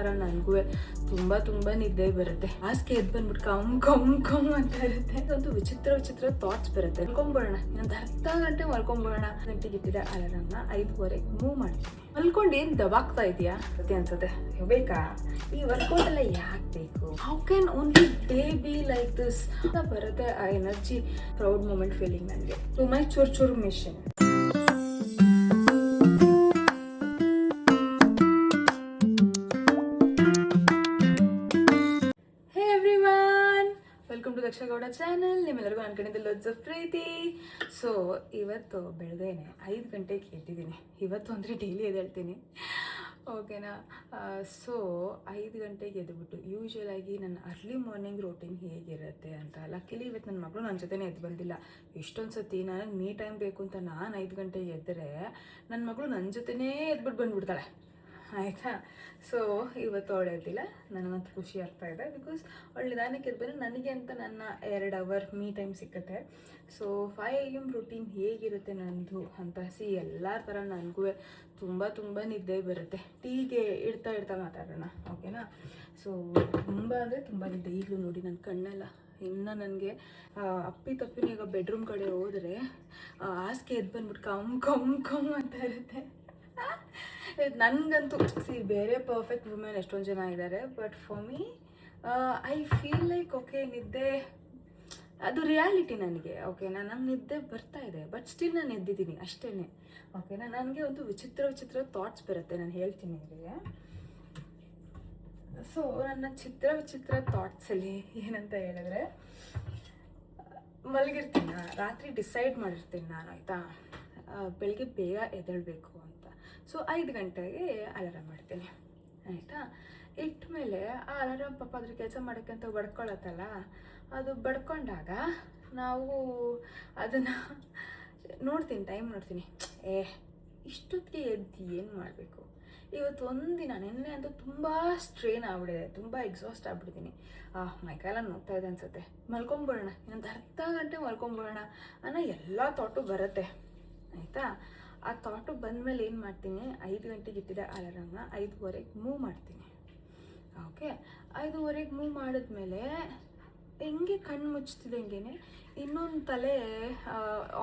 ಥರ ನನಗೂ ತುಂಬ ನಿದ್ದೆ ಬರುತ್ತೆ. ಹಾಸಿಗೆ ಎದ್ದು ಬಂದ್ಬಿಟ್ಟು ಕಮ್ ಅಂತ ಇರುತ್ತೆ. ಒಂದು ವಿಚಿತ್ರ ಥಾಟ್ಸ್ ಬರುತ್ತೆ. ಮಲ್ಕೊಂಬೋಣ, ಇನ್ನೊಂದು ಅರ್ಧ ಗಂಟೆ ಮಲ್ಕೊಂಬೋಣ. ಗಂಟೆಗೆ ಇಟ್ಟಿದೆ ಅಲಾರಾಮ್ನ 5:15 ಮೂವ್ ಮಾಡ್ತೀನಿ. ಮಲ್ಕೊಂಡು ಏನು ದಬಾಗ್ತಾ ಇದೆಯಾ ಅನ್ಸುತ್ತೆ. ಬೇಕಾ ಈ ವರ್ಕೌಟ್ ಎಲ್ಲ ಯಾಕೆ ಬೇಕು? How can only day be like this ಅಂತ ಬರುತ್ತೆ ಆ ಎನರ್ಜಿ. ಪ್ರೌಡ್ ಮೂಮೆಂಟ್ ಫೀಲಿಂಗ್ ನನಗೆ. ಟು ಮೈ ಚೂರ್ mission. Welcome to Daksha Gowda channel. ನಿಮ್ಮೆಲ್ಲರಿಗೂ ನನ್ನ ಕಡೆಯಿಂದ ಲೋಡ್ಸ್ ಆಫ್ ಪ್ರೀತಿ. ಸೊ ಇವತ್ತು ಬೆಳಗ್ಗೆನೆ 5 ಗಂಟೆಗೆ ಎದ್ದಿದ್ದೀನಿ. ಇವತ್ತು ಅಂದರೆ ಡೈಲಿ ಎದ್ದೇಳ್ತೀನಿ, ಓಕೆನಾ. ಸೊ 5 ಗಂಟೆಗೆ ಎದ್ಬಿಟ್ಟು ಯೂಶ್ವಲಾಗಿ ನನ್ನ ಅರ್ಲಿ ಮಾರ್ನಿಂಗ್ ರೂಟೀನ್ ಹೇಗಿರುತ್ತೆ ಅಂತ. ಲಕ್ಕಿಲಿ ಇವತ್ತು ನನ್ನ ಮಗಳು ನನ್ನ ಜೊತೆನೇ ಎದ್ದು ಬಂದಿಲ್ಲ. ಎಷ್ಟೊಂದು ಸತಿ ನನಗೆ ಮೀ ಟೈಮ್ ಬೇಕು ಅಂತ ನಾನು 5 ಗಂಟೆಗೆ ಎದ್ದರೆ ನನ್ನ ಮಗಳು ನನ್ನ ಜೊತೆನೇ ಎದ್ಬಿಟ್ಟು ಬಂದುಬಿಡ್ತಾಳೆ, ಆಯಿತಾ. ಸೊ ಇವತ್ತು ಅವಳು ಎದ್ದಿಲ್ಲ. ನನಗಂತೂ ಖುಷಿ ಆಗ್ತಾ ಇದೆ, ಬಿಕಾಸ್ ಅವಳು ನಿಧಾನಕ್ಕೆ ಎದ್ದು ಬಂದರೆ ನನಗೆ ಅಂತ ನನ್ನ 2 ಅವರ್ ಮೀ ಟೈಮ್ ಸಿಕ್ಕತ್ತೆ. ಸೊ 5 AM ರೂಟೀನ್ ಹೇಗಿರುತ್ತೆ ನಂದು ಅಂತ ಎಲ್ಲರ ಥರ ನನಗೂ ತುಂಬ ನಿದ್ದೆ ಬರುತ್ತೆ. ಟೀಗೆ ಇಡ್ತಾ ಮಾತಾಡೋಣ, ಓಕೆನಾ. ಸೊ ತುಂಬ ಅಂದರೆ ತುಂಬ ನಿದ್ದೆ. ಈಗಲೂ ನೋಡಿ ನನ್ನ ಕಣ್ಣೆಲ್ಲ ಇನ್ನು ನನಗೆ ಅಪ್ಪಿ ಈಗ ಬೆಡ್ರೂಮ್ ಕಡೆ ಹೋದರೆ ಹಾಸಿಗೆ ಎದ್ದು ಬಂದ್ಬಿಟ್ಟು ಕಮ್ ಅಂತ ಇರುತ್ತೆ. ನನಗಂತೂ ಬೇರೆ ಪರ್ಫೆಕ್ಟ್ ವುಮೆನ್ ಎಷ್ಟೊಂದು ಜನ ಇದ್ದಾರೆ, but for me I feel like okay ನಿದ್ದೆ ಅದು ರಿಯಾಲಿಟಿ ನನಗೆ, ಓಕೆನಾ. ನಂಗೆ ನಿದ್ದೆ ಬರ್ತಾ ಇದೆ, ಬಟ್ ಸ್ಟಿಲ್ ನಾನು ಎದ್ದಿದ್ದೀನಿ ಅಷ್ಟೇ, ಓಕೆನಾ. ನನಗೆ ಒಂದು ವಿಚಿತ್ರ ಥಾಟ್ಸ್ ಬರುತ್ತೆ, ನಾನು ಹೇಳ್ತೀನಿ ನಿಮಗೆ. ಸೊ ನನ್ನ ವಿಚಿತ್ರ ಥಾಟ್ಸಲ್ಲಿ ಏನಂತ ಹೇಳಿದ್ರೆ, ಮಲಗಿರ್ತೀನಿ ರಾತ್ರಿ, ಡಿಸೈಡ್ ಮಾಡಿರ್ತೀನಿ ನಾನು, ಆಯಿತಾ, ಬೆಳಗ್ಗೆ ಬೇಗ ಎದ್ದೇಳಬೇಕು ಅಂತ. ಸೊ 5 ಗಂಟೆಗೆ ಅಲಾರಾಮ್ ಮಾಡ್ತೀನಿ, ಆಯಿತಾ. ಇಟ್ಟ ಮೇಲೆ ಆ ಅಲಾರಾಮ್ ಪಾಪ ಅದ್ರ ಕೆಲಸ ಮಾಡೋಕ್ಕೆ ಅಂತ ಬಡ್ಕೊಳತ್ತಲ್ಲ, ಅದು ಬಡ್ಕೊಂಡಾಗ ನಾವು ಅದನ್ನು ನೋಡ್ತೀನಿ, ಟೈಮ್ ನೋಡ್ತೀನಿ. ಇಷ್ಟೊತ್ತಿಗೆ ಎದ್ದು ಏನು ಮಾಡಬೇಕು ಇವತ್ತು ಒಂದಿನ. ನಿನ್ನೆ ಅಂತೂ ತುಂಬ ಸ್ಟ್ರೇನ್ ಆಗ್ಬಿಟ್ಟಿದೆ, ತುಂಬ ಎಕ್ಸಾಸ್ಟ್ ಆಗ್ಬಿಟ್ಟಿದ್ದೀನಿ. ಮೈಕೈಲ ನೋಡ್ತಾ ಇದೆ ಅನ್ಸುತ್ತೆ. ಮಲ್ಕೊಂಬಿಡೋಣ, ಇನ್ನೊಂದು ಅರ್ಧ ಗಂಟೆ ಮಲ್ಕೊಂಬಿಡೋಣ ಅನ್ನೋ ಎಲ್ಲ ಥಾಟು ಬರುತ್ತೆ, ಆಯಿತಾ. ಆ ಥಾಟು ಬಂದಮೇಲೆ ಏನು ಮಾಡ್ತೀನಿ, 5 ಗಂಟೆಗೆ ಇಟ್ಟಿದೆ ಅಲಾರಾಮ್ನ 5:15 ಮೂವ್ ಮಾಡ್ತೀನಿ, ಓಕೆ. 5:15 ಮೂವ್ ಮಾಡಿದ್ಮೇಲೆ ಹೆಂಗೆ ಕಣ್ಣು ಮುಚ್ತಿದ್ದಂಗೆ ಇನ್ನೊಂದು ತಲೆ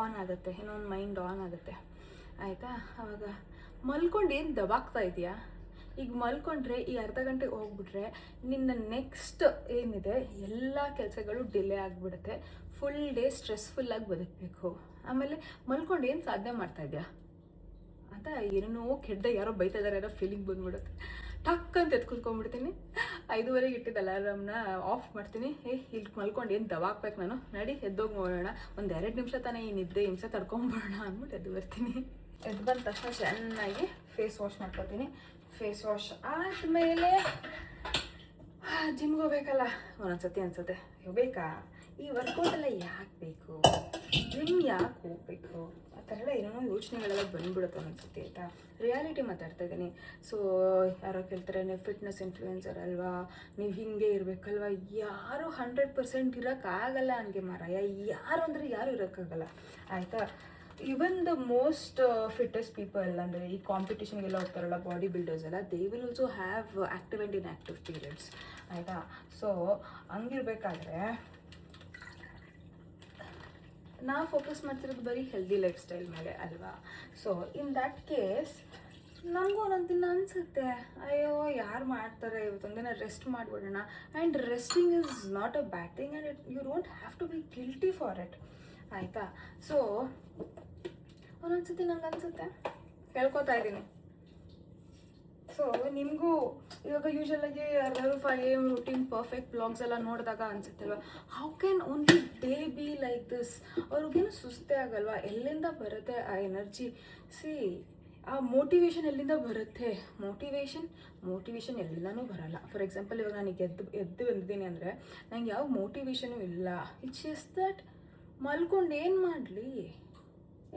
ಆನ್ ಆಗುತ್ತೆ, ಇನ್ನೊಂದು ಮೈಂಡ್ ಆನ್ ಆಗುತ್ತೆ, ಆಯಿತಾ. ಆವಾಗ ಮಲ್ಕೊಂಡು ಏನು ದಬಾಗ್ತಾ ಇದೆಯಾ? ಈಗ ಮಲ್ಕೊಂಡ್ರೆ ಈ ಅರ್ಧ ಗಂಟೆಗೆ ಹೋಗ್ಬಿಟ್ರೆ ನಿನ್ನ ನೆಕ್ಸ್ಟ್ ಏನಿದೆ ಎಲ್ಲ ಕೆಲಸಗಳು ಡಿಲೇ ಆಗಿಬಿಡುತ್ತೆ. ಫುಲ್ ಡೇ ಸ್ಟ್ರೆಸ್ಫುಲ್ಲಾಗಿ ಬದುಕಬೇಕು. ಆಮೇಲೆ ಮಲ್ಕೊಂಡು ಏನು ಸಾಧನೆ ಮಾಡ್ತಾ ಇದೆಯಾ ಅಂತ ಏನೇನೋ ಕೆಡ್ಡ ಯಾರೋ ಬೈತಾ ಇದ್ದಾರೆ ಅನ್ನೋ ಫೀಲಿಂಗ್ ಬಂದ್ಬಿಡುತ್ತೆ. ಟಕ್ ಅಂತ ಎತ್ಕೊತ್ಕೊಂಡ್ಬಿಡ್ತೀನಿ. 5:15 ಇಟ್ಟಿದ್ದ ಅಲಾರಾಮ್ನ ಆಫ್ ಮಾಡ್ತೀನಿ. ಇಲ್ಲಿ ಮಲ್ಕೊಂಡು ಏನು ದವಾಕ್ಬೇಕು ನಾನು, ನಡಿ ಎದ್ದೋಗಿ ನೋಡೋಣ, ಒಂದು 2 ನಿಮಿಷ ತಾನೇ ಈ ನಿದ್ದೆ ಹಿಂಸೆ ತಡ್ಕೊಂಬಿಡೋಣ ಅಂದ್ಬಿಟ್ಟು ಎದ್ದು ಬರ್ತೀನಿ. ಎದ್ದು ಬಂದ ತಕ್ಷಣ ಚೆನ್ನಾಗಿ ಫೇಸ್ ವಾಶ್ ಮಾಡ್ಕೊತೀನಿ. ಫೇಸ್ ವಾಶ್ ಆದಮೇಲೆ ಜಿಮ್ಗೆ ಹೋಗ್ಬೇಕಲ್ಲ ಒಂದೊಂದ್ಸತಿ ಅನ್ಸುತ್ತೆ, ಬೇಕಾ ಈ ವರ್ಕೌಟ್ ಎಲ್ಲ ಯಾಕೆ ಬೇಕು, ಜಿಮ್ ಯಾಕೆ ಹೋಗ್ಬೇಕು, ಆ ಥರ ಎಲ್ಲ ಏನೇನೋ ಯೋಚನೆಗಳೆಲ್ಲ ಬಂದ್ಬಿಡುತ್ತೆ ಒಂದೊಂದ್ಸತಿ, ಆಯಿತಾ. ರಿಯಾಲಿಟಿ ಮಾತಾಡ್ತಾ ಇದ್ದೀನಿ. ಸೊ ಯಾರೋ ಕೇಳ್ತಾರೆ, ನೀವು ಫಿಟ್ನೆಸ್ ಇನ್ಫ್ಲೂಯೆನ್ಸರ್ ಅಲ್ವಾ, ನೀವು ಹಿಂಗೆ ಇರಬೇಕಲ್ವ. ಯಾರು 100% ಇರೋಕ್ಕಾಗಲ್ಲ ನನಗೆ ಮಾರಾಯ. ಯಾರು ಅಂದರೆ ಯಾರು ಇರೋಕ್ಕಾಗಲ್ಲ, ಆಯಿತಾ. Even the most fittest people ಅಂದರೆ ಈ ಕಾಂಪಿಟೇಷನ್ಗೆಲ್ಲ ಹೋಗ್ತಾರಲ್ಲ ಬಾಡಿ ಬಿಲ್ಡರ್ಸ್ ಎಲ್ಲ, they will also have active and inactive periods, ಆಯಿತಾ. ಸೊ ಹಂಗಿರ್ಬೇಕಾದ್ರೆ ನಾವು ಫೋಕಸ್ ಮಾಡ್ತಿರೋದು ಬರೀ ಹೆಲ್ದಿ ಲೈಫ್ ಸ್ಟೈಲ್ ಮೇಲೆ ಅಲ್ವಾ. ಸೊ ಇನ್ ದ್ಯಾಟ್ ಕೇಸ್ ನಮಗೂ ಒಂದೊಂದು ದಿನ ಅನಿಸುತ್ತೆ, ಅಯ್ಯೋ ಯಾರು ಮಾಡ್ತಾರೆ, ಇವತ್ತೊಂದಿನ ರೆಸ್ಟ್ ಮಾಡಿಬಿಡೋಣ. And resting is not a bad thing and you don't have to be guilty for it, ಆಯಿತಾ. ಸೊ ಒಂದೊಂದ್ಸತಿ ನಂಗೆ ಅನಿಸುತ್ತೆ, ಕೇಳ್ಕೊತಾ ಇದ್ದೀನಿ. ಸೊ ನಿಮಗೂ ಇವಾಗ ಯೂಶ್ವಲಾಗಿ ಯಾರು 5 AM ರೂಟೀನ್ ಪರ್ಫೆಕ್ಟ್ ಬ್ಲಾಗ್ಸ್ ಎಲ್ಲ ನೋಡಿದಾಗ ಅನ್ಸುತ್ತಲ್ವ, how can only day be like this? ಅವ್ರಿಗೇನು ಸುಸ್ತೇ ಆಗಲ್ವಾ? ಎಲ್ಲಿಂದ ಬರುತ್ತೆ ಆ ಎನರ್ಜಿ? ಆ ಮೋಟಿವೇಶನ್ ಎಲ್ಲಿಂದ ಬರುತ್ತೆ? ಮೋಟಿವೇಶನ್ ಎಲ್ಲಿಂದನೂ ಬರಲ್ಲ. ಫಾರ್ ಎಕ್ಸಾಂಪಲ್ ಇವಾಗ ನನಗೆ ಎದ್ದು ಬಂದಿದ್ದೀನಿ ಅಂದರೆ ನಂಗೆ ಯಾವ ಮೋಟಿವೇಶನು ಇಲ್ಲ. ಇಟ್ಸ್ ಜಸ್ಟ್ ದಟ್ ಮಲ್ಕೊಂಡು ಏನು ಮಾಡಲಿ,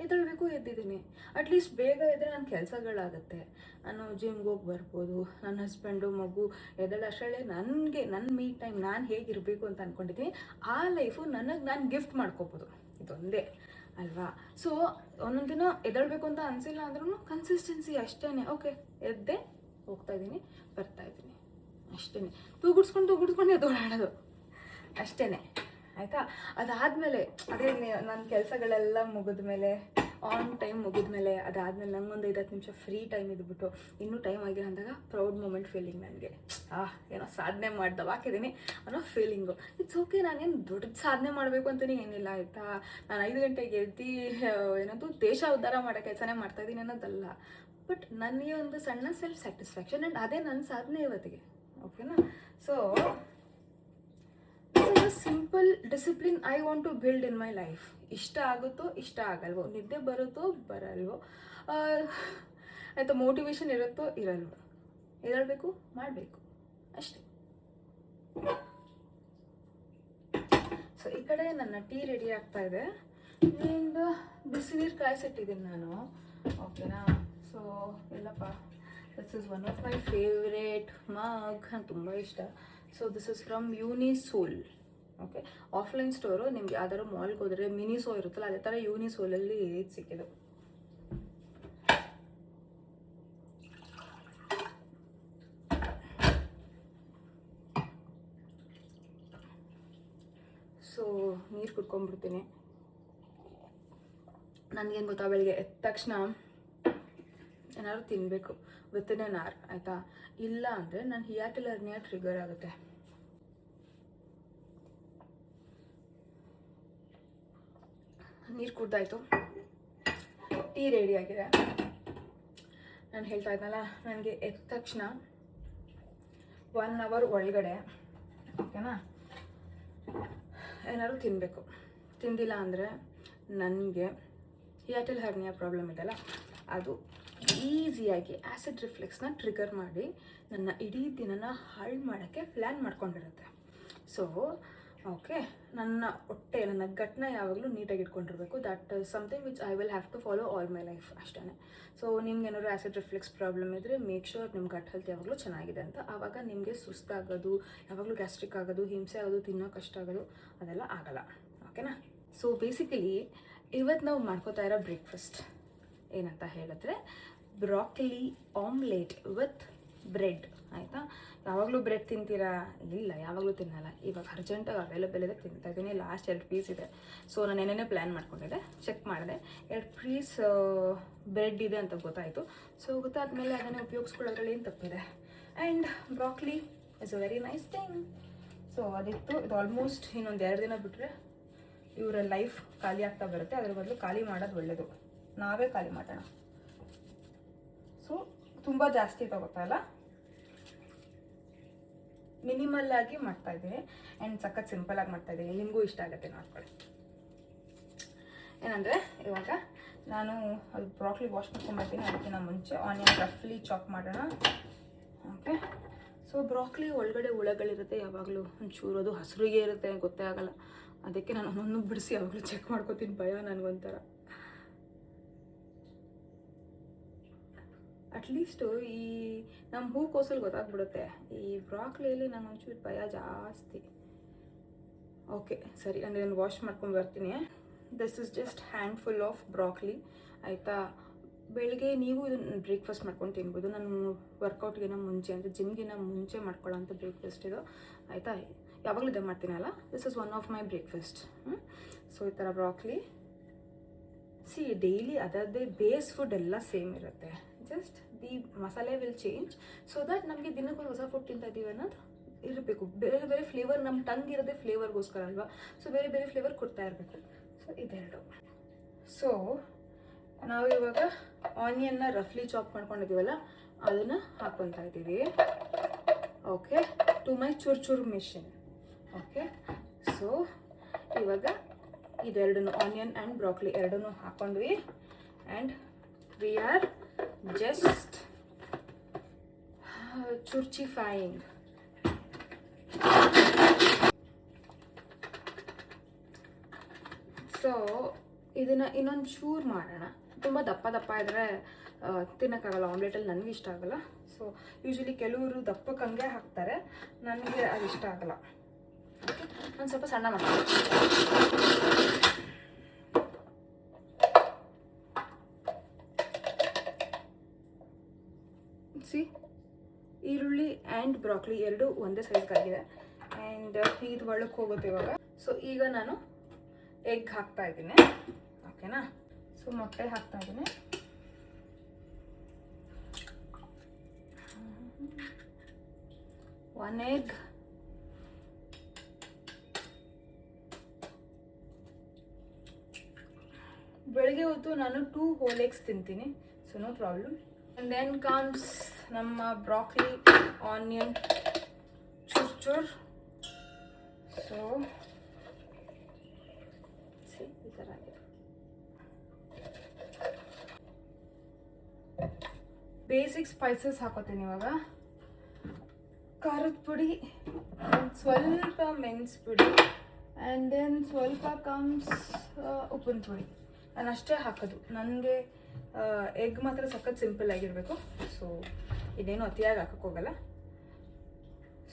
ಎದ್ದೇಳಬೇಕು, ಎದ್ದಿದ್ದೀನಿ. ಅಟ್ಲೀಸ್ಟ್ ಬೇಗ ಎದ್ದರೆ ನನ್ನ ಕೆಲಸಗಳಾಗುತ್ತೆ. ನಾನು ಜಿಮ್ಗೆ ಹೋಗಿ ಬರ್ಬೋದು. ನನ್ನ ಹಸ್ಬೆಂಡು ಮಗು ಎದ್ದೇಳಷ್ಟರಲ್ಲೇ ನನಗೆ ನನ್ನ ಮೀ ಟೈಮ್, ನಾನು ಹೇಗಿರಬೇಕು ಅಂತ ಅಂದ್ಕೊಂಡಿದ್ದೀನಿ, ಆ ಲೈಫು ನಾನು ಗಿಫ್ಟ್ ಮಾಡ್ಕೋಬೋದು. ಇದೊಂದೇ ಅಲ್ವಾ. ಸೊ ಒಂದೊಂದು ದಿನ ಎದ್ದೇಳಬೇಕು ಅಂತ ಅನಿಸಿಲ್ಲ ಅಂದ್ರೂ ಕನ್ಸಿಸ್ಟೆನ್ಸಿ ಅಷ್ಟೇ. ಓಕೆ, ಎದ್ದೆ, ಹೋಗ್ತಾಯಿದ್ದೀನಿ, ಬರ್ತಾಯಿದ್ದೀನಿ, ಅಷ್ಟೇ. ತೂಗುಡ್ಸ್ಕೊಂಡು ಎದ್ದೋಡಾಡೋದು ಅಷ್ಟೇ ಆಯಿತಾ. ಅದಾದಮೇಲೆ ಅದೇ ನನ್ನ ಕೆಲಸಗಳೆಲ್ಲ ಮುಗಿದ್ಮೇಲೆ ಆನ್ ಟೈಮ್ ಮುಗಿದ್ಮೇಲೆ ಅದಾದಮೇಲೆ ನಂಗೊಂದು 5-10 ನಿಮಿಷ ಫ್ರೀ ಟೈಮ್ ಇದ್ಬಿಟ್ಟು ಇನ್ನೂ ಟೈಮ್ ಆಗಿಲ್ಲ ಅಂದಾಗ ಪ್ರೌಡ್ ಮೂಮೆಂಟ್ ಫೀಲಿಂಗ್ ನನಗೆ. ಏನೋ ಸಾಧನೆ ಮಾಡ್ದವಾಕಿದ್ದೀನಿ ಅನ್ನೋ ಫೀಲಿಂಗು. ಇಟ್ಸ್ ಓಕೆ, ನಾನೇನು ದೊಡ್ಡ ಸಾಧನೆ ಮಾಡಬೇಕು ಅಂತಲೇ ಏನಿಲ್ಲ ಆಯಿತಾ. ನಾನು 5 ಗಂಟೆಗೆ ಎದ್ದು ಏನಂತೂ ದೇಶ ಉದ್ಧಾರ ಮಾಡೋ ಕೆಲಸನೇ ಮಾಡ್ತಾಯಿದ್ದೀನಿ ಅನ್ನೋದಲ್ಲ. ಬಟ್ ನನಗೆ ಒಂದು ಸಣ್ಣ ಸೆಲ್ಫ್ ಸ್ಯಾಟಿಸ್ಫ್ಯಾಕ್ಷನ್ ಆ್ಯಂಡ್ ಅದೇ ನನ್ನ ಸಾಧನೆ ಇವತ್ತಿಗೆ. ಓಕೆನಾ. So this is a simple discipline I want to build in my life. ಇಷ್ಟ ಆಗುತ್ತೋ ಇಷ್ಟ ಆಗಲ್ವೋ, ನಿದ್ದೆ ಬರುತ್ತೋ ಬರಲ್ವೋ, ಆಯಿತಾ, ಮೋಟಿವೇಶನ್ ಇರುತ್ತೋ ಇರಲ್ವೋ, ಎದ್ದೇಳಬೇಕು, ಮಾಡಬೇಕು ಅಷ್ಟೇ. ಸೊ ಈ ಕಡೆ ನನ್ನ ಟೀ ರೆಡಿ ಆಗ್ತಾ ಇದೆ. ನಿಂದು ಬಿಸಿನೀರು ಕಾಯಿಸಿಟ್ಟಿದ್ದೀನಿ ನಾನು. ಓಕೆನಾ. ಸೊ ಎಲ್ಲಪ್ಪ, this is one of my favourite mug, ನಂಗೆ ತುಂಬ ಇಷ್ಟ. So this is from Unisol. Okay, offline store. ನಿಮ್ಗೆ ಯಾವ್ದಾದ್ರು ಮಾಲ್ಗೆ ಹೋದರೆ ಮಿನಿಸೋ ಇರುತ್ತಲ್ಲ, ಅದೇ ಥರ ಯೂನಿಸೋಲಲ್ಲಿ ಸಿಕ್ಕಿದ್ದು. ಸೊ ನೀರು ಕುಡ್ಕೊಂಡ್ಬಿಡ್ತೀನಿ. ನನಗೇನು ಗೊತ್ತಾ, ಬೆಳಿಗ್ಗೆ ಎದ್ದ ತಕ್ಷಣ ಏನಾದ್ರು ತಿನ್ನಬೇಕು ವಿತಿನ್ ಎನ್ ಅವರ್ ಆಯಿತಾ. ಇಲ್ಲ ಅಂದರೆ ನನ್ನ ಹಿಯಾಟಲ್ ಹರ್ನಿಯಾ ಟ್ರಿಗರ್ ಆಗುತ್ತೆ. ನೀರು ಕುಡ್ದಾಯ್ತು, ಟೀ ರೆಡಿ ಆಗಿದೆ. ನಾನು ಹೇಳ್ತಾ ಇದ್ನಲ್ಲ, ನನಗೆ ಎದ್ದ ತಕ್ಷಣ 1 ಅವರ್ ಒಳಗಡೆ ಓಕೆನಾ ಏನಾದ್ರು ತಿನ್ನಬೇಕು. ತಿಂದಿಲ್ಲ ಅಂದರೆ ನನಗೆ ಹಿಯಾಟಲ್ ಹರ್ನಿಯಾ ಪ್ರಾಬ್ಲಮ್ ಇದೆಯಲ್ಲ, ಅದು ಈಸಿಯಾಗಿ ಆ್ಯಸಿಡ್ ರಿಫ್ಲೆಕ್ಸ್ನ ಟ್ರಿಗರ್ ಮಾಡಿ ನನ್ನ ಇಡೀ ದಿನನ ಹಾಳು ಮಾಡೋಕ್ಕೆ ಪ್ಲ್ಯಾನ್ ಮಾಡ್ಕೊಂಡಿರುತ್ತೆ. ಸೊ ಓಕೆ, ನನ್ನ ಹೊಟ್ಟೆ, ನನ್ನ ಗಟ್ನ ಯಾವಾಗಲೂ ನೀಟಾಗಿ ಇಟ್ಕೊಂಡಿರಬೇಕು. That is something which I will have to follow all my life ಅಷ್ಟೇ. ಸೊ ನಿಮ್ಗೆ ಏನಾದ್ರು ಆ್ಯಸಿಡ್ ರಿಫ್ಲೆಕ್ಸ್ ಪ್ರಾಬ್ಲಮ್ ಇದ್ದರೆ ಮೇಕ್ ಶ್ಯೂರ್ ನಿಮ್ಮ ಗಟ್ ಹೆಲ್ತ್ ಯಾವಾಗಲೂ ಚೆನ್ನಾಗಿದೆ ಅಂತ. ಆವಾಗ ನಿಮಗೆ ಸುಸ್ತಾಗೋದು, ಯಾವಾಗಲೂ ಗ್ಯಾಸ್ಟ್ರಿಕ್ ಆಗೋದು, ಹಿಂಸೆ ಆಗೋದು, ತಿನ್ನೋ ಕಷ್ಟ ಆಗೋದು ಅದೆಲ್ಲ ಆಗಲ್ಲ. ಓಕೆನಾ. ಸೊ ಬೇಸಿಕಲಿ ಇವತ್ತು ನಾವು ಮಾಡ್ಕೋತಾ ಇರೋ ಬ್ರೇಕ್ಫಾಸ್ಟ್ ಏನಂತ ಹೇಳಿದ್ರೆ ಬ್ರಾಕೊಲಿ ಆಮ್ಲೆಟ್ ವಿತ್ ಬ್ರೆಡ್ ಆಯಿತಾ. ಯಾವಾಗಲೂ ಬ್ರೆಡ್ ತಿಂತೀರಾ? ಇಲ್ಲ, ಯಾವಾಗಲೂ ತಿನ್ನಲ್ಲ. ಇವಾಗ ಅರ್ಜೆಂಟಾಗಿ ಅವೈಲೇಬಲ್ ಇದೆ, ತಿಂತಾ ಇದ್ದೀನಿ. ಲಾಸ್ಟ್ 2 ಪೀಸ್ ಇದೆ. ಸೊ ನಾನು ಏನೇನೇ ಪ್ಲ್ಯಾನ್ ಮಾಡ್ಕೊಂಡಿದ್ದೆ, ಚೆಕ್ ಮಾಡಿದೆ, 2 ಪೀಸ್ ಬ್ರೆಡ್ ಇದೆ ಅಂತ ಗೊತ್ತಾಯಿತು. ಸೊ ಗೊತ್ತಾದ್ಮೇಲೆ ಅದನ್ನೇ ಉಪಯೋಗಿಸ್ಕೊಳ್ಳೋದ್ರಲ್ಲಿ ಏನು ತಪ್ಪಿದೆ. And broccoli is a very nice thing. So ಅದಿತ್ತು. ಇದು ಆಲ್ಮೋಸ್ಟ್ ಇನ್ನೊಂದು 2 ದಿನ ಬಿಟ್ಟರೆ ಇವರ ಲೈಫ್ ಖಾಲಿ ಆಗ್ತಾ ಬರುತ್ತೆ. ಅದ್ರ ಬದಲು ಖಾಲಿ ಮಾಡೋದು ಒಳ್ಳೆಯದು, ನಾವೇ ಖಾಲಿ ಮಾಡೋಣ. ಸೊ ತುಂಬ ಜಾಸ್ತಿ ತಗೋತಾ ಇಲ್ಲ, ಮಿನಿಮಲ್ ಆಗಿ ಮಾಡ್ತಾಯಿದ್ದೀನಿ. ಆ್ಯಂಡ್ ಸಖತ್ ಸಿಂಪಲಾಗಿ ಮಾಡ್ತಾಯಿದ್ದೀನಿ. ನಿಮಗೂ ಇಷ್ಟ ಆಗುತ್ತೆ, ನೋಡ್ಕೊಳ್ಳಿ. ಏನಂದರೆ ಇವಾಗ ನಾನು ಅದು ಬ್ರಾಕೊಲಿ ವಾಶ್ ಮಾಡ್ಕೊಂಡ್ಬರ್ತೀನಿ. ಅದಕ್ಕಿಂತ ಮುಂಚೆ ಆನಿಯನ್ ರಫ್ಲಿ ಚಾಪ್ ಮಾಡೋಣ. ಓಕೆ. ಸೊ ಬ್ರಾಕೊಲಿ ಒಳಗಡೆ ಹುಳಗಳಿರುತ್ತೆ ಯಾವಾಗಲೂ, ಒಂಚೂರು ಅದು ಹಸಿರಿಗೆ ಇರುತ್ತೆ, ಗೊತ್ತೇ ಆಗಲ್ಲ. ಅದಕ್ಕೆ ನಾನು ಒಂದೊಂದು ಬಿಡಿಸಿ ಯಾವಾಗಲೂ ಚೆಕ್ ಮಾಡ್ಕೋತೀನಿ, ಭಯ ನನಗೊಂಥರ. ಅಟ್ಲೀಸ್ಟು ಈ ನಮ್ಮ ಹೂಕೋಸಲ್ಲಿ ಗೊತ್ತಾಗ್ಬಿಡುತ್ತೆ. ಈ ಬ್ರಾಕೊಲಿಯಲ್ಲಿ ನಾನು ಒಂಚೂರು ಭಯ ಜಾಸ್ತಿ. ಓಕೆ ಸರಿ, ನಾನು ಇದನ್ನು ವಾಶ್ ಮಾಡ್ಕೊಂಡು ಬರ್ತೀನಿ. This is just handful of broccoli ಆಯಿತಾ. ಬೆಳಗ್ಗೆ ನೀವು ಇದನ್ನು ಬ್ರೇಕ್ಫಾಸ್ಟ್ ಮಾಡ್ಕೊಂಡು ತಿನ್ಬೋದು. ನಾನು ವರ್ಕೌಟ್ಗಿನ ಮುಂಚೆ, ಅಂದರೆ ಜಿಮ್ಗಿನ ಮುಂಚೆ ಮಾಡ್ಕೊಳ್ಳೋಂಥ ಬ್ರೇಕ್ಫಾಸ್ಟ್ ಇದು ಆಯಿತಾ. ಯಾವಾಗಲೂ ಇದೇ ಮಾಡ್ತೀನಲ್ಲ, this is one of my breakfast. So ಈ ಥರ ಬ್ರಾಕೊಲಿ ಡೈಲಿ ಅದರದ್ದೇ ಬೇಸ್ ಫುಡ್ ಎಲ್ಲ ಸೇಮ್ ಇರುತ್ತೆ. Just the masala will change so that ನಮಗೆ ದಿನಕ್ಕೊಂದು ಹೊಸ ಫುಡ್ ತಿಂತಾ ಇದ್ದೀವಿ ಅನ್ನೋದು ಇರಬೇಕು. ಬೇರೆ ಬೇರೆ ಫ್ಲೇವರ್, ನಮ್ಮ ಟಂಗ್ ಇರೋದೇ ಫ್ಲೇವರ್ಗೋಸ್ಕರ ಅಲ್ವಾ. ಸೊ ಬೇರೆ ಬೇರೆ ಫ್ಲೇವರ್ ಕೊಡ್ತಾ ಇರಬೇಕು. ಸೊ ಇದೆರಡು. ಸೊ ನಾವು ಇವಾಗ ಆನಿಯನ್ನ ರಫ್ಲಿ ಚಾಪ್ ಮಾಡ್ಕೊಂಡಿದ್ದೀವಲ್ಲ, ಅದನ್ನು ಹಾಕ್ಕೊತಾ ಇದ್ದೀವಿ. ಓಕೆ, ಟು ಮೈ ಚೂರು ಮಿಷಿನ್. ಓಕೆ, ಸೊ ಇವಾಗ ಇದೆರಡನ್ನು ಆನಿಯನ್ ಆ್ಯಂಡ್ ಬ್ರಾಕೊಲಿ ಎರಡನ್ನೂ ಹಾಕ್ಕೊಂಡ್ವಿ. And we are just churchifying. So ಇದನ್ನು ಇನ್ನೊಂದು ಚೂರು ಮಾಡೋಣ. ತುಂಬ ದಪ್ಪ ದಪ್ಪ ಇದ್ದರೆ ತಿನ್ನೋಕ್ಕಾಗಲ್ಲ, ಆಮ್ಲೆಟಲ್ಲಿ ನನಗೆ ಇಷ್ಟ ಆಗಲ್ಲ. ಸೊ ಯೂಶ್ವಲಿ ಕೆಲವರು ದಪ್ಪಕ್ಕೆ ಹಂಗೆ ಹಾಕ್ತಾರೆ, ನನಗೆ ಅದು ಇಷ್ಟ ಆಗಲ್ಲ. ಓಕೆ, ನಾನು ಸ್ವಲ್ಪ ಸಣ್ಣ ಮಾಡ್ತೀನಿ. ಈರುಳ್ಳಿ ಆ್ಯಂಡ್ ಬ್ರಾಕ್ಲಿ ಎರಡು ಒಂದೇ ಸೈಜ್ಗಾಗಿದೆ. ಆ್ಯಂಡ್ ಇದು ಒಳಕ್ಕೆ ಹೋಗುತ್ತೆ ಇವಾಗ. ಸೊ ಈಗ ನಾನು ಎಗ್ ಹಾಕ್ತಾ ಇದ್ದೀನಿ, ಓಕೆನಾ. ಸೊ ಮೊಟ್ಟೆ ಹಾಕ್ತಾ ಇದ್ದೀನಿ. ಒನ್ ಎಗ್, ಬೆಳಗ್ಗೆ ಹೊತ್ತು ನಾನು 2 whole eggs ತಿಂತೀನಿ, so no problem. And then comes ನಮ್ಮ ಬ್ರಾಕ್ಲಿ, ಆನಿಯನ್ ಚೂರ್. ಸೊ ಈ ಥರ ಆಗಿದೆ. ಬೇಸಿಕ್ ಸ್ಪೈಸಸ್ ಹಾಕೋತೀನಿ ಇವಾಗ. ಖಾರದ ಪುಡಿ, ಸ್ವಲ್ಪ ಮೆಣಸು ಪುಡಿ, ಆ್ಯಂಡ್ ದೆನ್ ಸ್ವಲ್ಪ ಕಮ್ಸ್ ಉಪ್ಪಿನ ಪುಡಿ. ನಾನು ಅಷ್ಟೇ ಹಾಕೋದು. ನನಗೆ ಎಗ್ ಮಾತ್ರ ಸಖತ್ ಸಿಂಪಲ್ ಆಗಿರಬೇಕು, ಸೊ ಇದೇನು ಅತಿಯಾಗಿ ಹಾಕೋಕ್ಕೆ ಹೋಗಲ್ಲ.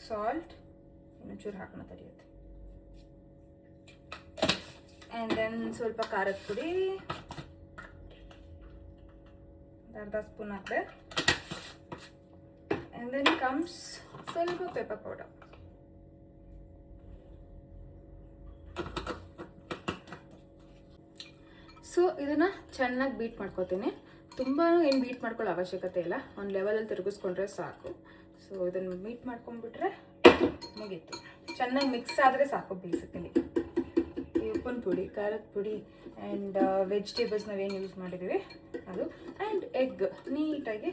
ಸಾಲ್ಟ್ ಇನ್ನೊಂಚೂರು ಹಾಕೋಣ ತಡೆಯುತ್ತೆ. ಆ್ಯಂಡ್ ದೆನ್ ಸ್ವಲ್ಪ ಖಾರದ ಪುಡಿ, ಅರ್ಧ ಸ್ಪೂನ್ ಹಾಕಿದೆ. ಆ್ಯಂಡ್ ದೆನ್ ಕಮ್ಸ್ ಸ್ವಲ್ಪ ಪೆಪ್ಪರ್ ಪೌಡರ್. ಸೊ ಇದನ್ನು ಚೆನ್ನಾಗಿ ಬೀಟ್ ಮಾಡ್ಕೊತೀನಿ. ತುಂಬಾ ಏನು ಬೀಟ್ ಮಾಡ್ಕೊಳ್ಳೋ ಅವಶ್ಯಕತೆ ಇಲ್ಲ, ಒಂದು ಲೆವೆಲಲ್ಲಿ ತಿರುಗಿಸ್ಕೊಂಡ್ರೆ ಸಾಕು. ಸೊ ಇದನ್ನು ಬೀಟ್ ಮಾಡ್ಕೊಂಡ್ಬಿಟ್ರೆ ಮುಗೀತು. ಚೆನ್ನಾಗಿ ಮಿಕ್ಸ್ ಆದರೆ ಸಾಕು. ಬೇಸಿಕಲಿ ಈ ಉಪ್ಪಿನ ಪುಡಿ, ಖಾರದ ಪುಡಿ ಆ್ಯಂಡ್ ವೆಜಿಟೇಬಲ್ಸ್ ನಾವೇನು ಯೂಸ್ ಮಾಡಿದ್ದೀವಿ ಅದು, ಆ್ಯಂಡ್ ಎಗ್ ನೀಟಾಗಿ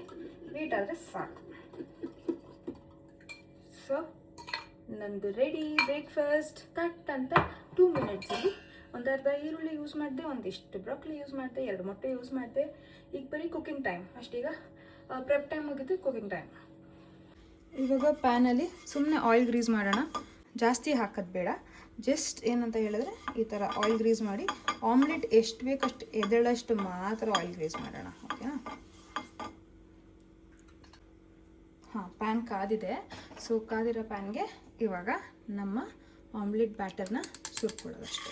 ಬೀಟ್ ಆದರೆ ಸಾಕು. ಸೊ ನಂದು ರೆಡಿ ಬ್ರೇಕ್ಫಾಸ್ಟ್. ಕಟ್ ಅಂತ 2 minutesಲ್ಲಿ ಒಂದು ಅರ್ಧ ಈರುಳ್ಳಿ ಯೂಸ್ ಮಾಡಿದೆ, ಒಂದಿಷ್ಟು ಬ್ರಾಕ್ಲಿ ಯೂಸ್ ಮಾಡಿದೆ, 2 ಮೊಟ್ಟೆ ಯೂಸ್ ಮಾಡಿದೆ. ಈಗ ಬರೀ ಕುಕಿಂಗ್ ಟೈಮ್ ಅಷ್ಟೀಗ. ಪ್ರೆಪ್ ಟೈಮ್ ಮುಗಿದು ಕುಕಿಂಗ್ ಟೈಮ್. ಇವಾಗ ಪ್ಯಾನಲ್ಲಿ ಸುಮ್ಮನೆ ಆಯಿಲ್ ಗ್ರೀಸ್ ಮಾಡೋಣ. ಜಾಸ್ತಿ ಹಾಕೋದು ಬೇಡ, ಜಸ್ಟ್ ಏನಂತ ಹೇಳಿದ್ರೆ ಈ ಥರ ಆಯಿಲ್ ಗ್ರೀಸ್ ಮಾಡಿ ಆಮ್ಲೆಟ್ ಎಷ್ಟು ಬೇಕಷ್ಟು ಎದಳಷ್ಟು ಮಾತ್ರ ಆಯಿಲ್ ಗ್ರೀಸ್ ಮಾಡೋಣ, ಓಕೆನಾ. ಹಾಂ, ಪ್ಯಾನ್ ಕಾದಿದೆ. ಸೊ ಕಾದಿರೋ ಪ್ಯಾನ್ಗೆ ಇವಾಗ ನಮ್ಮ ಆಮ್ಲೆಟ್ ಬ್ಯಾಟರ್ನ ಸುರ್ಕೊಳ್ಳೋದಷ್ಟೇ.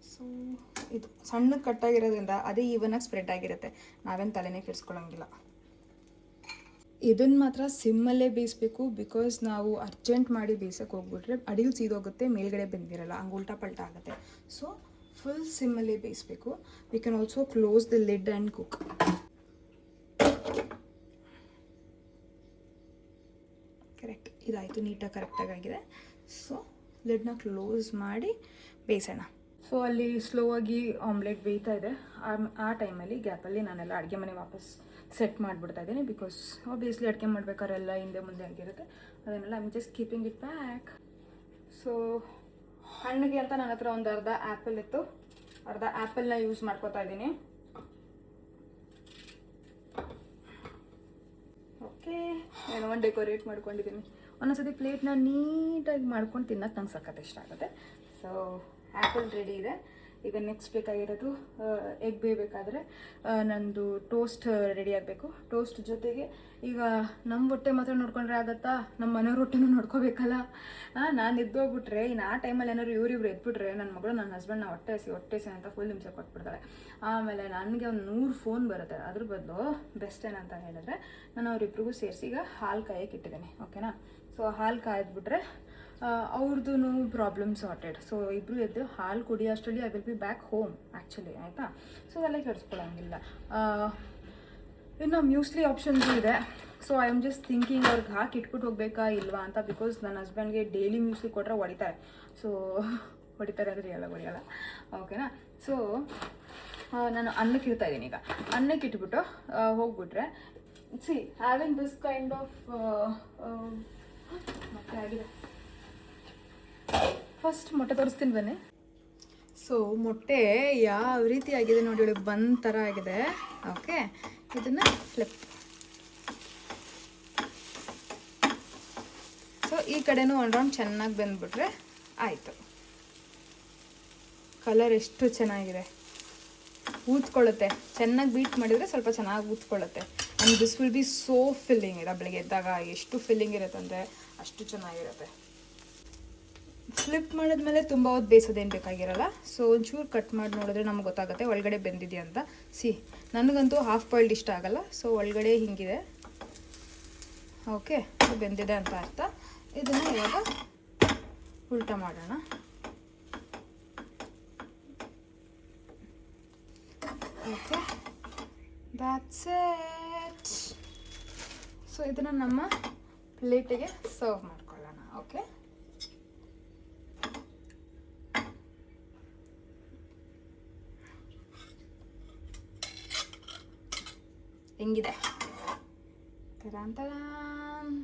ಸೊ ಇದು ಸಣ್ಣ ಕಟ್ಟಾಗಿರೋದ್ರಿಂದ ಅದೇ ಈವನಾಗಿ ಸ್ಪ್ರೆಡ್ ಆಗಿರುತ್ತೆ, ನಾವೇನು ತಲೆನೇ ಕೆಡಿಸ್ಕೊಳ್ಳೋಂಗಿಲ್ಲ. ಇದನ್ನು ಮಾತ್ರ ಸಿಮ್ಮಲ್ಲೇ ಬೇಯಿಸ್ಬೇಕು, ಬಿಕಾಸ್ ನಾವು ಅರ್ಜೆಂಟ್ ಮಾಡಿ ಬೇಯಿಸೋಕೆ ಹೋಗ್ಬಿಟ್ರೆ ಅಡಿಲು ಸೀದೋಗುತ್ತೆ, ಮೇಲ್ಗಡೆ ಬೆಂದಿರಲ್ಲ, ಹಂಗೆ ಉಲ್ಟಾ ಪಲ್ಟಾ ಆಗುತ್ತೆ. ಸೊ ಫುಲ್ ಸಿಮ್ಮಲ್ಲೇ ಬೇಯಿಸ್ಬೇಕು. We can also close the lid and cook. Correct, ಇದಾಯಿತು, ನೀಟಾಗಿ ಕರೆಕ್ಟಾಗಿ ಆಗಿದೆ. ಸೊ ಲಿಡ್ನ ಕ್ಲೋಸ್ ಮಾಡಿ ಬೇಯಿಸೋಣ. ಸೊ ಅಲ್ಲಿ ಸ್ಲೋ ಆಗಿ ಆಮ್ಲೆಟ್ ಬೇಯ್ತಾ ಇದೆ. ಆ ಟೈಮಲ್ಲಿ ಗ್ಯಾಪಲ್ಲಿ ನಾನೆಲ್ಲ ಅಡುಗೆ ಮನೆ ವಾಪಸ್ ಸೆಟ್ ಮಾಡಿಬಿಡ್ತಾ ಇದ್ದೀನಿ, ಬಿಕಾಸ್ ಆಬ್ವಿಯಸ್ಲಿ ಅಡುಗೆ ಮಾಡ್ಬೇಕಾರೆಲ್ಲ ಹಿಂದೆ ಮುಂದೆ ಆಗಿರುತ್ತೆ. ಅದನ್ನೆಲ್ಲ I am just keeping it back. So ಹಣ್ಣಿಗೆ ಅಂತ ನನ್ನ ಹತ್ರ ಒಂದು ಅರ್ಧ ಆ್ಯಪಲ್ ಇತ್ತು, ಅರ್ಧ ಆ್ಯಪಲ್ನ ಯೂಸ್ ಮಾಡ್ಕೋತಾ ಇದ್ದೀನಿ. ಓಕೆ, ನಾನು ಒಂದು ಡೆಕೋರೇಟ್ ಮಾಡ್ಕೊಂಡಿದ್ದೀನಿ. ಒಂದೊಂದ್ಸತಿ ಪ್ಲೇಟ್ನ ನೀಟಾಗಿ ಮಾಡ್ಕೊಂಡು ತಿನ್ನೋಕೆ ನಂಗೆ ಸಖತ್ ಇಷ್ಟ ಆಗುತ್ತೆ. ಸೊ ಆ್ಯಪಲ್ ರೆಡಿ ಇದೆ. ಈಗ ನೆಕ್ಸ್ಟ್ ಬೇಕಾಗಿರೋದು ಎಗ್ ಬೇಯಬೇಕಾದ್ರೆ ನಂದು ಟೋಸ್ಟ್ ರೆಡಿ ಆಗಬೇಕು. ಟೋಸ್ಟ್ ಜೊತೆಗೆ ಈಗ ನಮ್ಮ ಹೊಟ್ಟೆ ಮಾತ್ರ ನೋಡ್ಕೊಂಡ್ರೆ ಆಗುತ್ತಾ, ನಮ್ಮ ಮನೆಯವ್ರ ಹೊಟ್ಟೆನೂ ನೋಡ್ಕೋಬೇಕಲ್ಲ. ನಾನು ಎದ್ದೋಗ್ಬಿಟ್ರೆ ಇನ್ನು ಆ ಟೈಮಲ್ಲಿ ಏನಾದ್ರು ಇವ್ರಿಬ್ರು ಎದ್ಬಿಟ್ರೆ ನನ್ನ ಮಗಳು ನನ್ನ ಹಸ್ಬೆಂಡ್ನ ಹೊಟ್ಟೆ ಅಂತ ಫುಲ್ ಹಿಂಸೆ ಕೊಟ್ಬಿಡ್ತಾಳೆ. ಆಮೇಲೆ ನನಗೆ ಒಂದು 100 ಫೋನ್ ಬರುತ್ತೆ. ಅದ್ರ ಬದಲು ಬೆಸ್ಟ್ ಏನಂತ ಹೇಳಿದ್ರೆ ನಾನು ಅವರಿಬ್ರಿಗೂ ಸೇರಿಸಿ ಈಗ ಹಾಲು ಕಾಯಕ್ಕೆ ಇಟ್ಟಿದ್ದೀನಿ, ಓಕೆನಾ. ಸೊ ಹಾಲು ಕಾಯ್ದುಬಿಟ್ರೆ ಅವ್ರದ್ದು ಪ್ರಾಬ್ಲಮ್ ಸಾರ್ಟೆಡ್. ಸೊ ಇಬ್ಬರು ಎದ್ದು ಹಾಲು ಕುಡಿ ಅಷ್ಟರಲ್ಲಿ I will be back home actually, ಆಯಿತಾ. ಸೊ ಅದೆಲ್ಲ ಕೆಡಿಸ್ಕೊಳ್ಳೋಂಗಿಲ್ಲ. ಇನ್ನು ಮ್ಯೂಸ್ಲಿ ಆಪ್ಷನ್ಸು ಇದೆ. So I am just thinking ಅವ್ರಿಗೆ ಹಾಕಿ ಇಟ್ಬಿಟ್ಟು ಹೋಗ್ಬೇಕಾ ಇಲ್ವಾ ಅಂತ, ಬಿಕಾಸ್ ನನ್ನ ಹಸ್ಬೆಂಡ್ಗೆ ಡೈಲಿ ಮ್ಯೂಸ್ಲಿ ಕೊಟ್ಟರೆ ಹೊಡಿತಾರೆ. ಸೊ ಹೊಡಿತಾರೆ ಅಂದರೆ ಎಲ್ಲ ಹೊಡಿಯಲ್ಲ, ಓಕೆನಾ. ಸೊ ನಾನು ಅನ್ನಕ್ಕೆ ಇಡ್ತಾ ಇದ್ದೀನಿ. ಈಗ ಅನ್ನಕ್ಕೆ ಇಟ್ಬಿಟ್ಟು ಹೋಗ್ಬಿಟ್ರೆ C having this kind of ಮತ್ತೆ ಆಗಿದೆ. ಫಸ್ಟ್ ಮೊಟ್ಟೆ ತೋರಿಸ್ತೀನಿ ಬನ್ನಿ. ಸೊ ಮೊಟ್ಟೆ ಯಾವ ರೀತಿ ಆಗಿದೆ ನೋಡಿ, ಒಳಗೆ ಬಂದ್ ಥರ ಆಗಿದೆ, ಓಕೆ. ಇದನ್ನು ಫ್ಲಿಪ್. ಸೊ ಈ ಕಡೆನೂ ಒಂದು ರೌಂಡ್ ಚೆನ್ನಾಗಿ ಬೆಂದ್ಬಿಟ್ರೆ ಆಯಿತು. ಕಲರ್ ಎಷ್ಟು ಚೆನ್ನಾಗಿದೆ, ಊದ್ಕೊಳ್ಳುತ್ತೆ. ಚೆನ್ನಾಗಿ ಬೀಟ್ ಮಾಡಿದರೆ ಸ್ವಲ್ಪ ಚೆನ್ನಾಗಿ ಊದ್ಕೊಳ್ಳುತ್ತೆ. And this will be so filling. ಬೆಳಗ್ಗೆ ಎದ್ದಾಗ ಎಷ್ಟು ಫಿಲ್ಲಿಂಗ್ ಇರುತ್ತೆ ಅಂದರೆ ಅಷ್ಟು ಚೆನ್ನಾಗಿರುತ್ತೆ. ಫ್ಲಿಪ್ ಮಾಡಿದ್ಮೇಲೆ ತುಂಬ ಹೊತ್ತು ಬೇಯಿಸೋದೇನು ಬೇಕಾಗಿರಲ್ಲ. ಸೊ ಒಂಚೂರು ಕಟ್ ಮಾಡಿ ನೋಡಿದ್ರೆ ನಮ್ಗೆ ಗೊತ್ತಾಗುತ್ತೆ ಒಳಗಡೆ ಬೆಂದಿದೆಯಾ ಅಂತ. ನನಗಂತೂ ಹಾಫ್ ಬಾಯ್ಲ್ಡ್ ಇಷ್ಟ ಆಗಲ್ಲ. ಸೊ ಒಳಗಡೆ ಹಿಂಗಿದೆ, ಓಕೆ, ಬೆಂದಿದೆ ಅಂತ ಅರ್ಥ. ಇದನ್ನು ಇವಾಗ ಉಲ್ಟಾ ಮಾಡೋಣ. Okay, that's it. ಸೊ ಇದನ್ನು ನಮ್ಮ ಪ್ಲೇಟಿಗೆ ಸರ್ವ್ ಮಾಡ್ಕೊಳ್ಳೋಣ. ಓಕೆ, ಹೆಂಗಿದೆ ತರಾಂತರಾಮ್.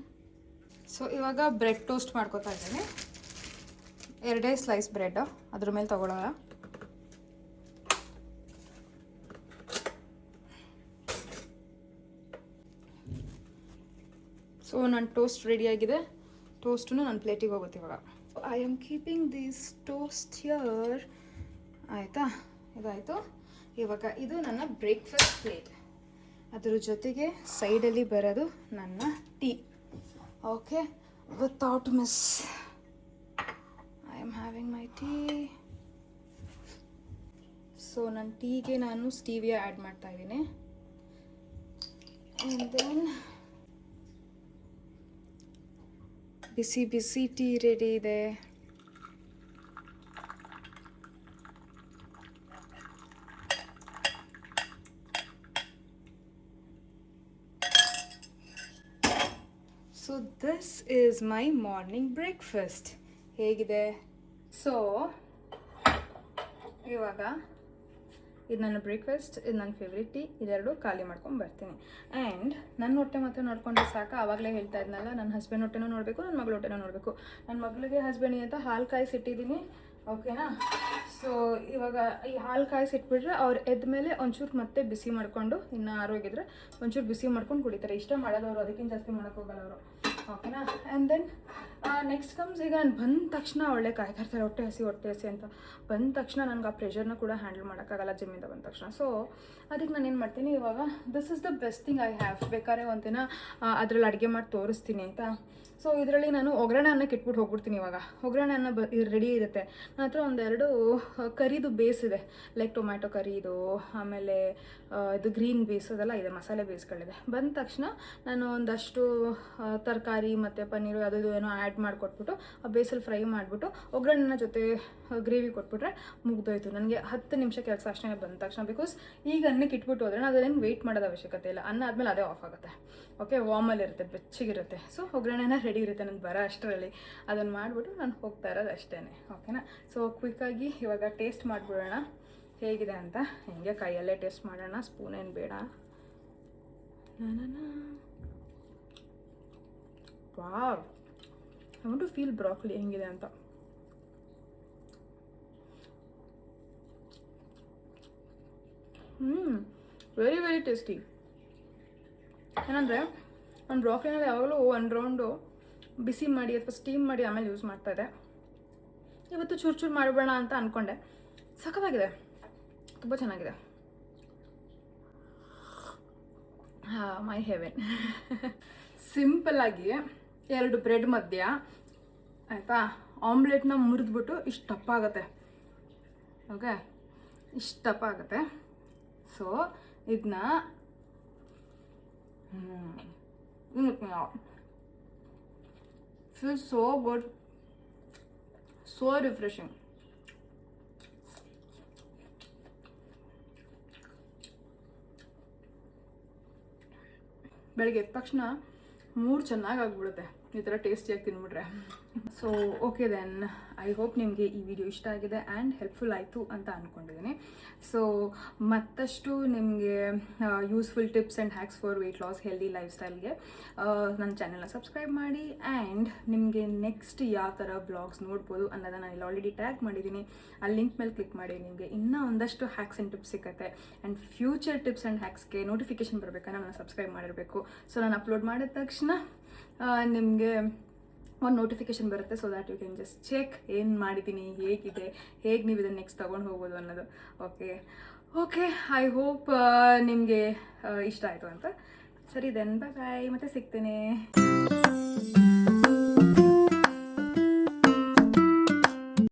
ಸೊ ಇವಾಗ ಬ್ರೆಡ್ ಟೋಸ್ಟ್ ಮಾಡ್ಕೊತಾ ಇದ್ದೀನಿ. 2 ಸ್ಲೈಸ್ ಬ್ರೆಡ್ ಅದ್ರ ಮೇಲೆ ತಗೊಳ್ಳೋಣ. ಸೊ ನನ್ನ ಟೋಸ್ಟ್ ರೆಡಿಯಾಗಿದೆ. ಟೋಸ್ಟನ್ನು ನನ್ನ ಪ್ಲೇಟಿಗೆ ಹೋಗುತ್ತೆ ಇವಾಗ. I am keeping this toast here. ಆಯಿತಾ, ಇದಾಯಿತು. ಇವಾಗ ಇದು ನನ್ನ ಬ್ರೇಕ್ಫಾಸ್ಟ್ ಪ್ಲೇಟ್. ಅದ್ರ ಜೊತೆಗೆ ಸೈಡಲ್ಲಿ ಬರೋದು ನನ್ನ tea. Okay, without miss I am having my tea. So ನನ್ನ ಟೀಗೆ ನಾನು ಸ್ಟೀವಿಯಾ ಆ್ಯಡ್ ಮಾಡ್ತಾ ಇದ್ದೀನಿ. ಆ್ಯಂಡ್ ದೆನ್ ಬಿಸಿ ಬಿಸಿ ಟೀ ರೆಡಿ ಇದೆ. So this is my morning breakfast. ಹೇಗಿದೆ? ಸೊ ಇವಾಗ ಇದು ನನ್ನ ಬ್ರೇಕ್ಫಾಸ್ಟ್, ಇದು ನನ್ನ ಫೇವ್ರೆಟ್ ಟೀ. ಇದೆರಡು ಖಾಲಿ ಮಾಡ್ಕೊಂಡು ಬರ್ತೀನಿ. ಆ್ಯಂಡ್ ನನ್ನ ಹೊಟ್ಟೆ ಮಾತ್ರ ನೋಡ್ಕೊಂಡ್ರೆ ಸಾಕು. ಆವಾಗಲೇ ಹೇಳ್ತಾ ಇದ್ನಲ್ಲ, ನನ್ನ ಹಸ್ಬೆಂಡ್ ಹೊಟ್ಟೆನೂ ನೋಡಬೇಕು, ನನ್ನ ಮಗಳ ಹೊಟ್ಟೆನೂ ನೋಡಬೇಕು. ನನ್ನ ಮಗಳಿಗೆ ಹಸ್ಬೆಂಡಿಗೆ ಅಂತ ಹಾಲು ಕಾಯಿಸಿಟ್ಟಿದ್ದೀನಿ. ಓಕೆನಾ? ಸೊ ಇವಾಗ ಈ ಹಾಲು ಕಾಯಿಸಿಟ್ಬಿಟ್ರೆ ಅವ್ರು ಎದ್ದ ಮೇಲೆ ಒಂಚೂರು ಮತ್ತೆ ಬಿಸಿ ಮಾಡಿಕೊಂಡು, ಇನ್ನು ಆರೋಗಿದ್ರೆ ಒಂಚೂರು ಬಿಸಿ ಮಾಡ್ಕೊಂಡು ಕುಡಿತಾರೆ. ಇಷ್ಟ ಮಾಡೋದು ಅವರು, ಅದಕ್ಕಿಂತ ಜಾಸ್ತಿ ಮಾಡೋಕ್ಕೋಗಲ್ಲ ಅವರು. ಓಕೆನಾ? ಆ್ಯಂಡ್ ದೆನ್ ನೆಕ್ಸ್ಟ್ ಕಮ್ಸ್, ಈಗ ನಾನು ಬಂದ ತಕ್ಷಣ ಒಳ್ಳೆ ಕಾಯ್ತಾ ಇರ್ತಾರೆ ಹೊಟ್ಟೆ ಹಸಿ ಅಂತ. ಬಂದ ತಕ್ಷಣ ನನಗೆ ಆ ಪ್ರೆಷರ್ನ ಕೂಡ ಹ್ಯಾಂಡಲ್ ಮಾಡೋಕ್ಕಾಗಲ್ಲ ಜಿಮ್ಮಿಂದ ಬಂದ ತಕ್ಷಣ. ಸೊ ಅದಕ್ಕೆ ನಾನು ಏನು ಮಾಡ್ತೀನಿ ಇವಾಗ, this is the best thing I have. ಬೇಕಾದ್ರೆ ಒಂದಿನ ಅದರಲ್ಲಿ ಅಡುಗೆ ಮಾಡಿ ತೋರಿಸ್ತೀನಿ, ಆಯಿತಾ? ಸೊ ಇದರಲ್ಲಿ ನಾನು ಒಗ್ಗರಣೆ ಅನ್ನಕ್ಕೆ ಇಟ್ಬಿಟ್ಟು ಹೋಗ್ಬಿಡ್ತೀನಿ. ಇವಾಗ ಒಗ್ಗರಣೆ ಅನ್ನ ರೆಡಿ ಇರುತ್ತೆ ನನ್ನ ಹತ್ರ. ಒಂದೆರಡು ಕರಿದು ಬೇಸ್ ಇದೆ, ಲೈಕ್ ಟೊಮ್ಯಾಟೊ ಕರಿದು, ಆಮೇಲೆ ಇದು ಗ್ರೀನ್ ಬೇಸ್, ಅದೆಲ್ಲ ಇದೆ, ಮಸಾಲೆ ಬೇಸ್ಗಳಿದೆ. ಬಂದ ತಕ್ಷಣ ನಾನು ಒಂದಷ್ಟು ತರಕಾರಿ ಮತ್ತು ಪನ್ನೀರು ಅದು ಏನೋ ಆ್ಯಡ್ ಮಾಡಿಕೊಟ್ಬಿಟ್ಟು ಆ ಬೇಸಲ್ಲಿ ಫ್ರೈ ಮಾಡಿಬಿಟ್ಟು ಒಗ್ಗರಣೆನ ಜೊತೆ ಗ್ರೇವಿ ಕೊಟ್ಬಿಟ್ರೆ ಮುಗ್ದೋಯ್ತು. ನನಗೆ 10 ನಿಮಿಷ ಕೆಲಸ ಅಷ್ಟೇ ಬಂದ ತಕ್ಷಣ. ಬಿಕಾಸ್ ಈಗ ಅನ್ನಕ್ಕೆ ಇಟ್ಬಿಟ್ಟು ಹೋದ್ರೆ ಅದೇನು ವೆಯ್ಟ್ ಮಾಡೋದು ಅವಶ್ಯಕತೆ ಇಲ್ಲ. ಅನ್ನ ಆದಮೇಲೆ ಅದೇ ಆಫ್ ಆಗುತ್ತೆ. ಓಕೆ, ವಾಮಲ್ಲಿರುತ್ತೆ, ಬೆಚ್ಚಗಿರುತ್ತೆ. ಸೊ ಒಗ್ಗರಣೆನ ರೆಡಿ ಇರುತ್ತೆ ನಾನು ಬರೋ ಅಷ್ಟರಲ್ಲಿ. ಅದನ್ನು ಮಾಡಿಬಿಟ್ಟು ನಾನು ಹೋಗ್ತಾ ಇರೋದು ಅಷ್ಟೇ. ಓಕೆನಾ? ಸೊ ಕ್ವಿಕ್ಕಾಗಿ ಇವಾಗ ಟೇಸ್ಟ್ ಮಾಡಿಬಿಡೋಣ ಹೇಗಿದೆ ಅಂತ. ಹಿಂಗೆ ಕೈಯಲ್ಲೇ ಟೇಸ್ಟ್ ಮಾಡೋಣ, ಸ್ಪೂನ್ ಏನು ಬೇಡ. Wow, I want to feel broccoli ಹೆಂಗಿದೆ ಅಂತ. Very very tasty. ಏನಂದರೆ ಒಂದು ಬ್ರಾಕೊಲಿನಲ್ಲಿ ಯಾವಾಗಲೂ 1 ರೌಂಡು ಬಿಸಿ ಮಾಡಿ ಅಥವಾ ಸ್ಟೀಮ್ ಮಾಡಿ ಆಮೇಲೆ ಯೂಸ್ ಮಾಡ್ತಾಯಿದ್ದೆ. ಇವತ್ತು ಚೂರು ಮಾಡಿಬಿಡೋಣ ಅಂತ ಅಂದ್ಕೊಂಡೆ. ಸಖತ್ತಾಗಿದೆ, ತುಂಬ ಚೆನ್ನಾಗಿದೆ. ಮೈ ಹೆವೆನ್. ಸಿಂಪಲ್ಲಾಗಿ 2 ಬ್ರೆಡ್ ಮಧ್ಯ, ಆಯಿತಾ, ಆಮ್ಲೆಟ್ನ ಮುರಿದ್ಬಿಟ್ಟು ಇಷ್ಟು ದಪ್ಪ ಆಗುತ್ತೆ. ಓಕೆ, ಇಷ್ಟು ದಪ್ಪ ಆಗುತ್ತೆ. ಸೊ ಇದನ್ನ feels so good, so refreshing. ಬೆಳಗ್ಗೆ ಎದ್ದ ತಕ್ಷಣ ಮೂಡ್ ಚೆನ್ನಾಗಿ ಆಗ್ಬಿಡುತ್ತೆ ಈ ಥರ ಟೇಸ್ಟಿಯಾಗಿ ತಿನ್ಬಿಟ್ರೆ. So okay then, I hope ನಿಮಗೆ ಈ ವಿಡಿಯೋ ಇಷ್ಟ ಆಗಿದೆ ಆ್ಯಂಡ್ ಹೆಲ್ಪ್ಫುಲ್ ಆಯಿತು ಅಂತ ಅಂದ್ಕೊಂಡಿದ್ದೀನಿ. ಸೊ ಮತ್ತಷ್ಟು ನಿಮಗೆ useful tips and hacks for weight loss, healthy life ಸ್ಟೈಲ್ಗೆ ನನ್ನ ಚಾನೆಲ್ನ ಸಬ್ಸ್ಕ್ರೈಬ್ ಮಾಡಿ. ಆ್ಯಂಡ್ ನಿಮಗೆ ನೆಕ್ಸ್ಟ್ ಯಾವ ಥರ ಬ್ಲಾಗ್ಸ್ ನೋಡ್ಬೋದು ಅನ್ನೋದನ್ನು ನಾನು ಇಲ್ಲಿ ಆಲ್ರೆಡಿ ಟ್ಯಾಗ್ ಮಾಡಿದ್ದೀನಿ. ಆ ಲಿಂಕ್ ಮೇಲೆ ಕ್ಲಿಕ್ ಮಾಡಿ ನಿಮಗೆ ಇನ್ನೂ ಒಂದಷ್ಟು ಹ್ಯಾಕ್ಸ್ ಆ್ಯಂಡ್ ಟಿಪ್ಸ್ ಸಿಗುತ್ತೆ. ಆ್ಯಂಡ್ ಫ್ಯೂಚರ್ ಟಿಪ್ಸ್ ಆ್ಯಂಡ್ ಹ್ಯಾಕ್ಸ್ಗೆ ನೋಟಿಫಿಕೇಶನ್ ಬರಬೇಕಂದ್ರೆ ನಾನು ಸಬ್ಸ್ಕ್ರೈಬ್ ಮಾಡಿರಬೇಕು. ಸೊ ನಾನು ಅಪ್ಲೋಡ್ ಮಾಡಿದ ತಕ್ಷಣ ನಿಮಗೆ ಒಂದು ನೋಟಿಫಿಕೇಶನ್ ಬರುತ್ತೆ. So that you can just check ಏನು ಮಾಡಿದ್ದೀನಿ, ಹೇಗಿದೆ, ಹೇಗೆ ನೀವು ಇದನ್ನು ನೆಕ್ಸ್ಟ್ ತೊಗೊಂಡು ಹೋಗ್ಬೋದು ಅನ್ನೋದು. ಓಕೆ, ಐ ಹೋಪ್ ನಿಮಗೆ ಇಷ್ಟ ಆಯಿತು ಅಂತ. ಸರಿ ದೆನ್, ಬಾಯ್, ಮತ್ತೆ ಸಿಗ್ತೇನೆ.